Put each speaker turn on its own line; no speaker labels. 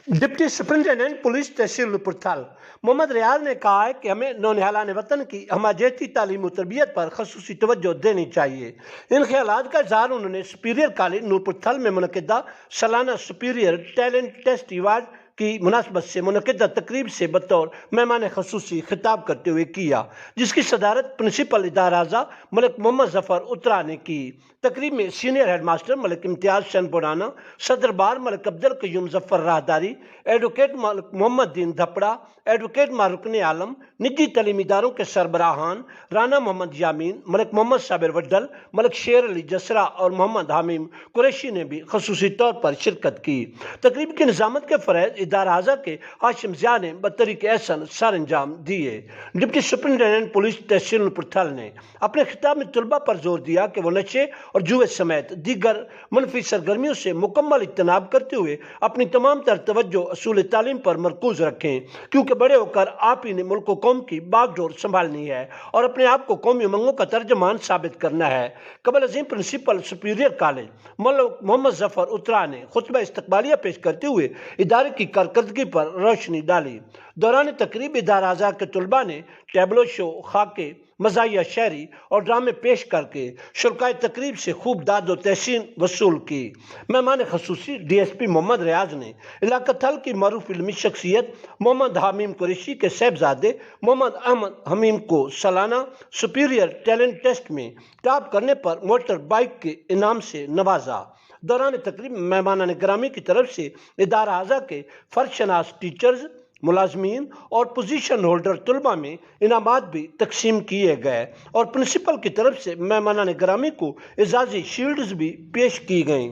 Deputy superintendent police तहसील नूपुरथल मोहम्मद रियाज ने कहा है कि हमें नौनिहालान वतन की हमाजती तालीम और तरबियत पर खसूसी तवज्जो देनी चाहिए। इन ख्यालात का इजहार उन्होंने सुपीरियर कॉलेज नूपुरथल में मुनक़िदा सालाना सुपीरियर टैलेंट टेस्ट अवार्ड की मुनासबत से मुनक़िदा तकरीब से बतौर मेहमान खसूसी खिताब करते हुए किया, जिसकी सदारत प्रिंसिपल इदारा आज़ा मलिक मोहम्मद जफ़र उत्रा ने की। तकरीब में senior head master Malik Imtiaz Shanpurana, सदर bar Malik Abdul Qayyum Zafar Rahdari, advocate Malik Mohammad Din Dhapra, advocate मारुकन आलम, निजी तलीमी इदारों के सरबराहान राना मोहम्मद यामीन, मलिक मोहम्मद साबिर वड्डल, मलिक शेर अली जसरा और मोहम्मद हामिम कुरैशी ने भी खसूसी तौर पर शिरकत की। तकरीब की निज़ामत के फ़रज़ इदारा आज़ा के हाशिम ज़िया ने बतरीक़ एहसन सर अंजाम दिए। डिप्टी सुपरिटेंडेंट पुलिस तहसील नूपुरथल ने अपने खिताब में तलबा पर जोर दिया कि वो नशे और जुए समेत दीगर मनफी सरगर्मियों से मुकम्मल इज्तनाब करते हुए अपनी तमाम तर तवज्जो असूल तालीम पर मरकूज रखें, क्योंकि बड़े होकर आप ही ने मुल्क व कौम की बागडोर संभालनी है और अपने आप को कौमी उमंगों का तर्जमान साबित करना है। कबल अजीम principal superior college Malik Mohammad Zafar Utra ने खुतबा इस्तकबालिया पेश करते हुए इदारे की कारकर्दगी पर रोशनी डाली। दौरान तकरीब इदारा आज़ा के तलबा ने टैबलो शो, खाके, मज़ाहिया शायरी और ड्रामे पेश करके शुरकाए तकरीब से खूब दाद व तहसीन वसूल की। मेहमान खसूसी DSP मोहम्मद रियाज ने इलाका थल की मरूफ इल्मी शख्सियत मोहम्मद हामिम कुरैशी के साहबजादे मोहम्मद अहमद हमीम को सालाना सुपीरियर टैलेंट टेस्ट में टॉप करने पर मोटर बाइक के इनाम से नवाजा। दौरान तकरीब मेहमान ग्रामी की तरफ से इदारा आज़ा के फर्शनास टीचर्स, मुलाजमीन और पोजीशन होल्डर तलबा में इनामात भी तकसीम किए गए और प्रिंसिपल की तरफ से मेहमान ग्रामी को एजाज़ी शील्ड्स भी पेश की गईं।